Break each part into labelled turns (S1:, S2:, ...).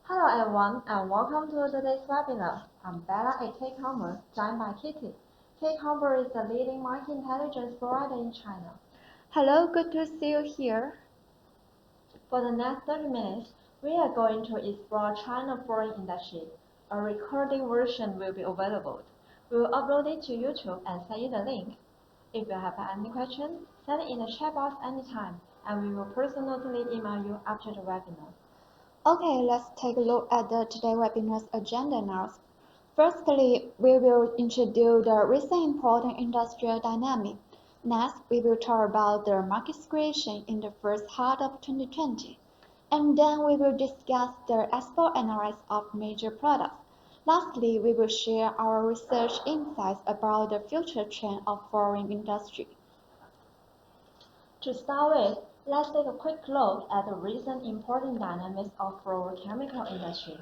S1: Hello everyone and welcome to today's webinar. I'm Bella at K-Commerce, joined by Kitty. K-Commerce is the leading market intelligence provider in China.
S2: Hello, good to see you here.
S1: For the next 30 minutes, we are going to explore China foreign industry. A recording version will be available. We will upload it to YouTube and send you the link. If you have any questions, send it in the chat box anytime, and we will personally email you after the webinar.
S2: Okay, let's take a look at the today webinar's agenda now. Firstly, we will introduce the recent important industrial dynamic. Next, we will talk about the market situation in the first half of 2020. And then we will discuss the export analysis of major products. Lastly, we will share our research insights about the future trend of foreign industry.
S1: To start with, let's take a quick look at the recent important dynamics of fluorochemical industry.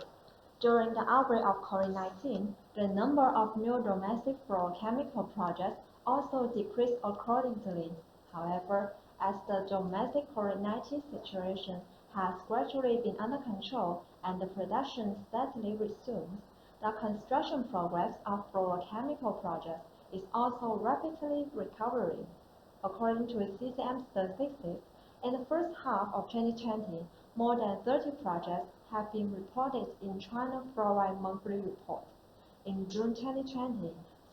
S1: During the outbreak of COVID-19, the number of new domestic fluorochemical projects also decreased accordingly. However, as the domestic COVID-19 situation has gradually been under control and the production steadily resumes, the construction progress of fluorochemical projects is also rapidly recovering. According to CCM statistics, in the first half of 2020, more than 30 projects have been reported in China Fluorine Monthly Report. In June 2020,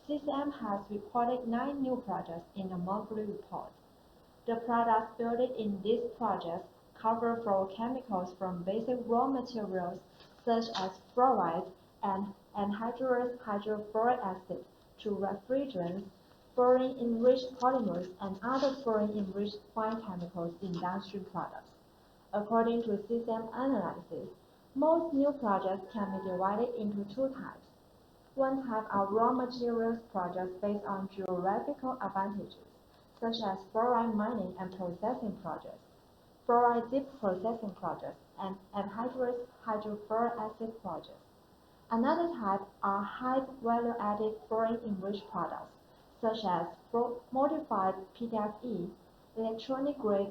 S1: CCM has reported 9 new projects in the monthly report. The products built in these projects cover fluorochemicals from basic raw materials such as fluorite and anhydrous hydrofluoric acid to refrigerants, fluorine-enriched polymers, and other fluorine-enriched fine chemicals in downstream products. According to CCM analysis, most new projects can be divided into two types. One type are raw materials projects based on geographical advantages, such as fluoride mining and processing projects, fluoride deep processing projects, and anhydrous hydrofluoric acid projects. Another type are high value-added fluorine-enriched products, such as modified PTFE, electronic-grade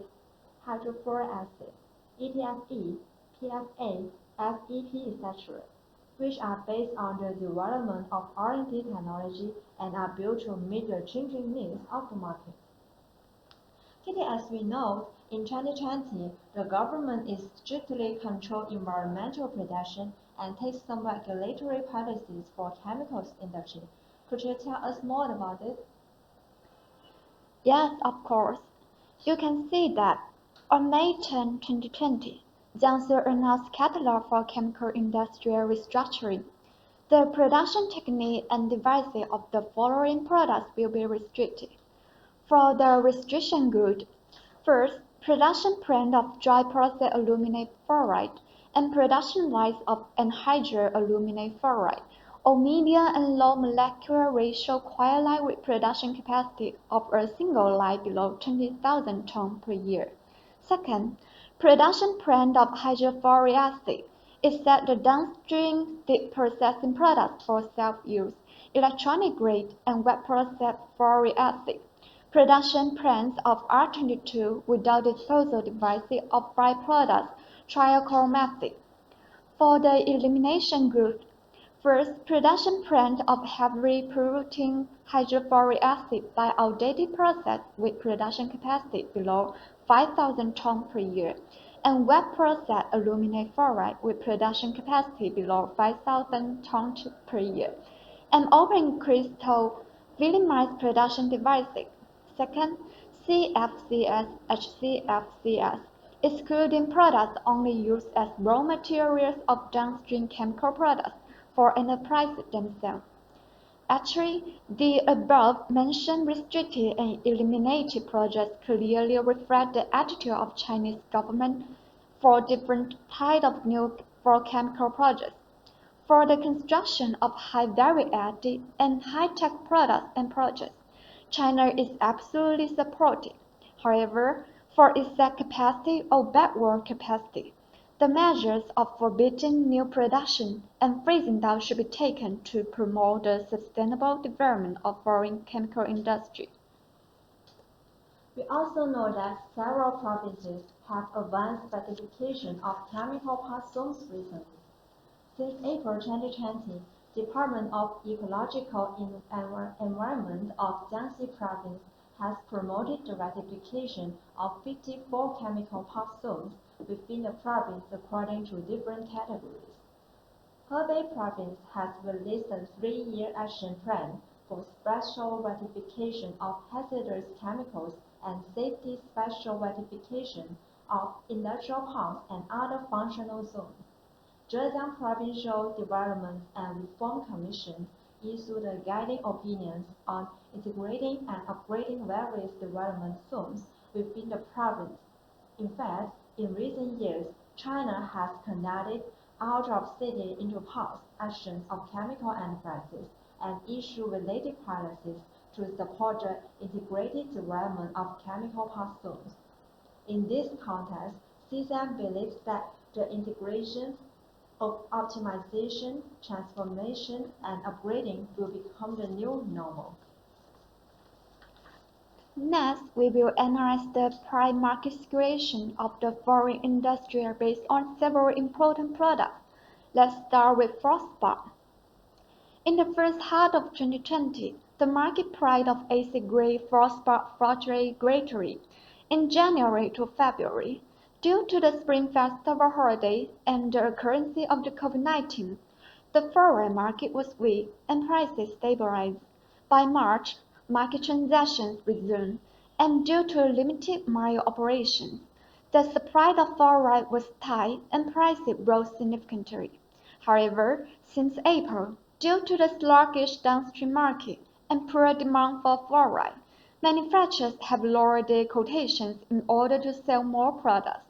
S1: hydrofluoric acid, ETFE, PFA, FEP, etc., which are based on the development of R&D technology and are built to meet the changing needs of the market. As we know, in 2020, the government is strictly control environmental production and takes some regulatory policies for chemicals industry. Could you tell us more about it?
S2: Yes, of course. You can see that on May 10, 2020, Jiangsu announced catalog for chemical industrial restructuring. The production technique and devices of the following products will be restricted. For the restriction group, first, production plant of dry process aluminate fluoride and production lines of anhydrous aluminate fluoride, or medium and low molecular ratio quiet line with production capacity of a single line below 20,000 tons per year. Second, production plant of hydrofluoric acid, except the downstream deep processing products for self-use, electronic grade, and wet processed fluoric acid. Production plants of R22 without disposal devices of byproducts trichromatic. For the elimination group, first, production plant of heavily polluting hydrofluoric acid by outdated process with production capacity below 5,000 tons per year, and wet processed aluminate fluoride with production capacity below 5,000 tons per year, and open crystal volumized production devices. Second, CFCs, HCFCs, excluding products only used as raw materials of downstream chemical products for enterprises themselves. Actually, the above-mentioned restricted and eliminated projects clearly reflect the attitude of Chinese government for different types of new fluorochemical projects. For the construction of high-value-added and high-tech products and projects, China is absolutely supportive. However, for excess capacity or backward capacity, the measures of forbidding new production and freezing down should be taken to promote the sustainable development of foreign chemical industry.
S1: We also know that several provinces have advanced specification of chemical park zones recently. Since April 2020, Department of Ecological Environment of Jiangxi Province has promoted the ratification of 54 chemical park zones within the province according to different categories. Hebei Province has released a 3-year action plan for special ratification of hazardous chemicals and safety special ratification of industrial parks and other functional zones. Zhejiang Provincial Development and Reform Commission issued guiding opinions on integrating and upgrading various development zones within the province. In fact, in recent years, China has conducted out-of-city into parks actions of chemical enterprises and issued related policies to support the integrated development of chemical park zones. In this context, CCM believes that the integration of optimization, transformation, and upgrading will become the new normal.
S2: Next, we will analyze the price market situation of the fluorine industry based on several important products. Let's start with fluorspar. In the first half of 2020, the market price of acid-grade fluorspar fluctuated greatly in January to February due to the Spring Festival holiday and the occurrence of the COVID-19. The fluoride market was weak and prices stabilized. By March, market transactions resumed, and due to limited mine operations, the supply of fluoride was tight and prices rose significantly. However, since April, due to the sluggish downstream market and poor demand for fluoride, manufacturers have lowered their quotations in order to sell more products.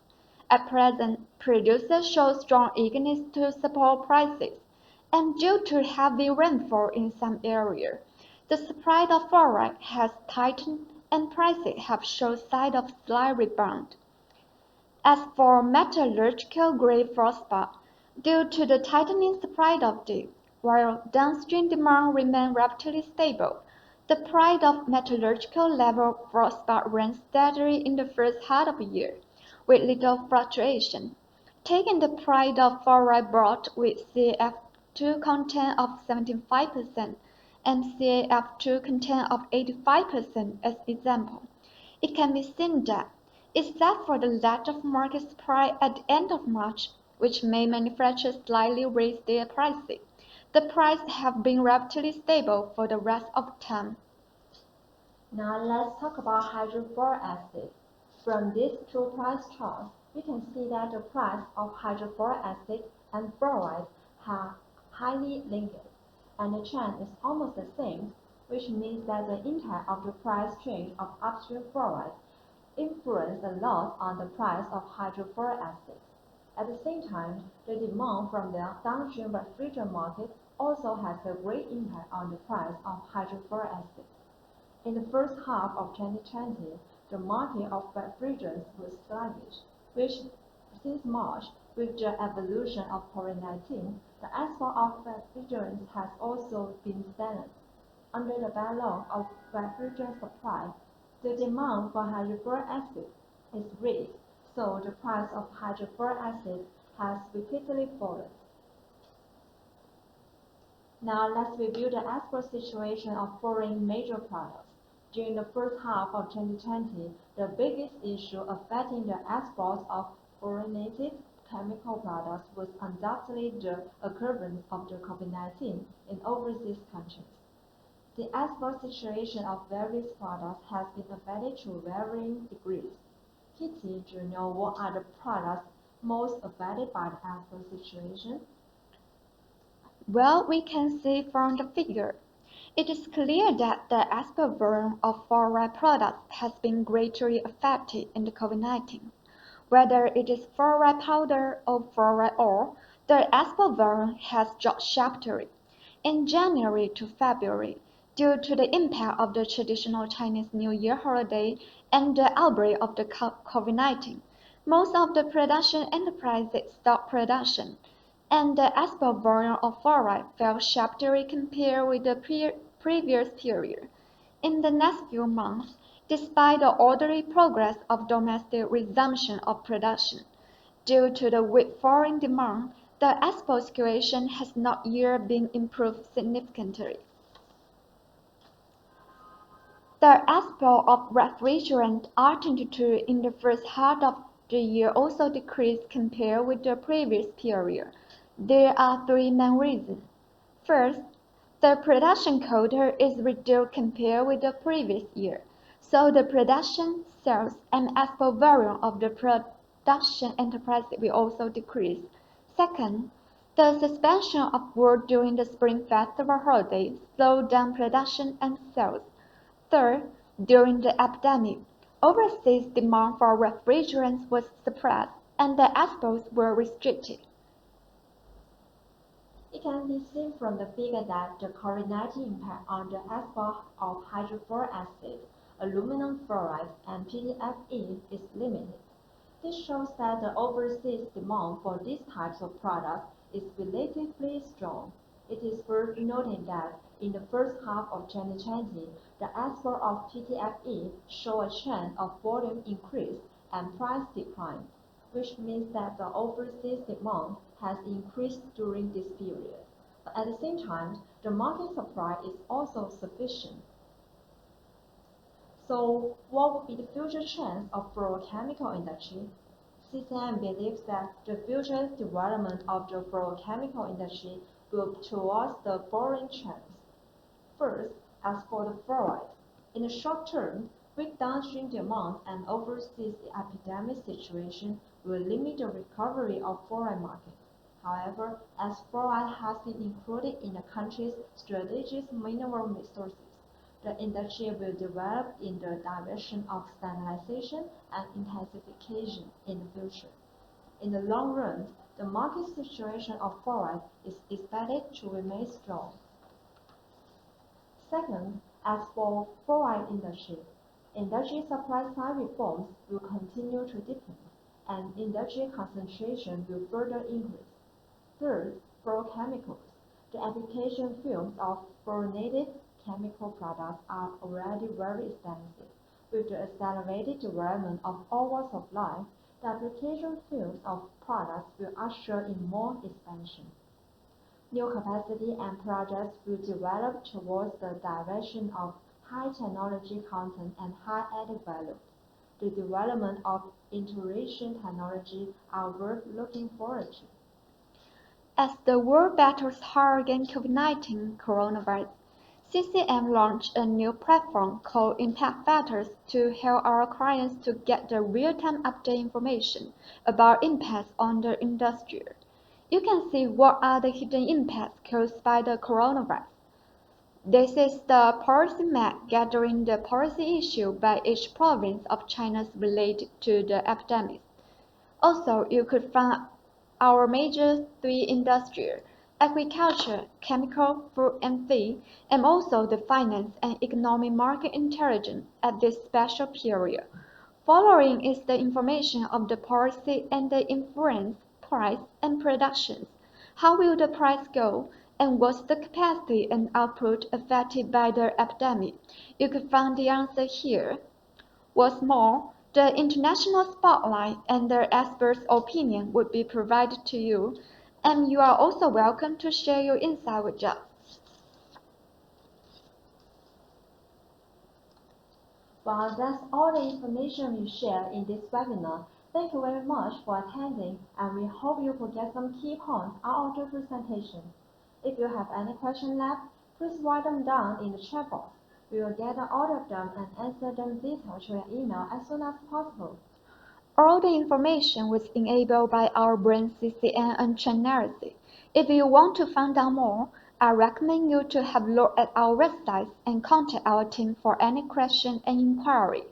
S2: At present, producers show strong eagerness to support prices, and due to heavy rainfall in some areas, the supply of fluoride has tightened and prices have shown signs of slight rebound. As for metallurgical-grade fluorspar, due to the tightening supply of it, while downstream demand remained relatively stable, the price of metallurgical-level fluorspar ran steadily in the first half of the year, with little fluctuation. Taking the price of fluoride brought with CaF2 content of 75% and CaF2 content of 85% as example, it can be seen that, except for the lack of market supply at the end of March, which made manufacturers slightly raise their prices, the prices have been relatively stable for the rest of the time.
S1: Now let's talk about hydrofluoric acid. From these two price charts, we can see that the price of hydrofluoric acid and fluoride are highly linked, and the trend is almost the same, which means that the impact of the price change of upstream fluoride influence a lot on the price of hydrofluoric acid. At the same time, the demand from the downstream refrigerant market also has a great impact on the price of hydrofluoric acid. In the first half of 2020, the market of refrigerants was sluggish, which since March, with the evolution of COVID-19, the export of refrigerants has also been stagnant. Under the backlog of refrigerant supply, the demand for hydrofluoric acid is weak, so the price of hydrofluoric acid has repeatedly fallen. Now let's review the export situation of foreign major products. During the first half of 2020, the biggest issue affecting the exports of fluorinated chemical products was undoubtedly the occurrence of the COVID-19 in overseas countries. The export situation of various products has been affected to varying degrees. Kitty, do you know what are the products most affected by the export situation?
S2: Well, we can see from the figure. It is clear that the export volume of fluoride products has been greatly affected in the COVID-19. Whether it is fluoride powder or fluoride ore, the export volume has dropped sharply. In January to February, due to the impact of the traditional Chinese New Year holiday and the outbreak of the COVID-19, most of the production enterprises stopped production, and the export volume of fluoride fell sharply compared with the previous period. In the next few months, despite the orderly progress of domestic resumption of production, due to the weak foreign demand, the asphalt situation has not yet been improved significantly. The export of refrigerant R-22 in the first half of the year also decreased compared with the previous period. There are three main reasons. First, the production quota is reduced compared with the previous year, so the production, sales, and export volume of the production enterprise will also decrease. Second, the suspension of work during the Spring Festival holiday slowed down production and sales. Third, during the epidemic, overseas demand for refrigerants was suppressed and the exports were restricted.
S1: It can be seen from the figure that the COVID-19 impact on the export of hydrofluoric acid, aluminum fluoride, and PTFE is limited. This shows that the overseas demand for these types of products is relatively strong. It is worth noting that in the first half of 2020, the export of PTFE showed a trend of volume increase and price decline, which means that the overseas demand has increased during this period. But at the same time, the market supply is also sufficient. So what would be the future trends of fluorochemical industry? CCM believes that the future development of the fluorochemical industry will towards the following trends. First, as for the fluoride, in the short term, weak downstream demand and overseas epidemic situation will limit the recovery of fluoride market. However, as fluoride has been included in the country's strategic mineral resources, the industry will develop in the direction of standardization and intensification in the future. In the long run, the market situation of fluoride is expected to remain strong. Second, as for fluoride industry supply side reforms will continue to deepen, and industry concentration will further increase. Third, fluorochemicals. The application fields of fluorinated chemical products are already very extensive. With the accelerated development of all walks of life, the application fields of products will usher in more expansion. New capacity and projects will develop towards the direction of high technology content and high added value. The development of integration technology are worth looking forward to.
S2: As the world battles hard against COVID-19 coronavirus, CCM launched a new platform called Impact Factors to help our clients to get the real-time update information about impacts on the industry. You can see what are the hidden impacts caused by the coronavirus. This is the policy map gathering the policy issue by each province of China related to the epidemic. Also, you could find our major three industries: agriculture, chemical, food and feed, and also the finance and economic market intelligence at this special period. Following is the information of the policy and the influence, price, and productions. How will the price go? And what's the capacity and output affected by the epidemic? You could find the answer here. What's more, the international spotlight and the experts' opinion would be provided to you, and you are also welcome to share your insight with us.
S1: Well, that's all the information we share in this webinar. Thank you very much for attending, and we hope you could get some key points out of the presentation. If you have any questions left, please write them down in the chat box. We will gather all of them and answer them detailed to your email as soon as possible.
S2: All the information was enabled by our brand CCM and transparency. If you want to find out more, I recommend you to have a look at our website and contact our team for any question and inquiry.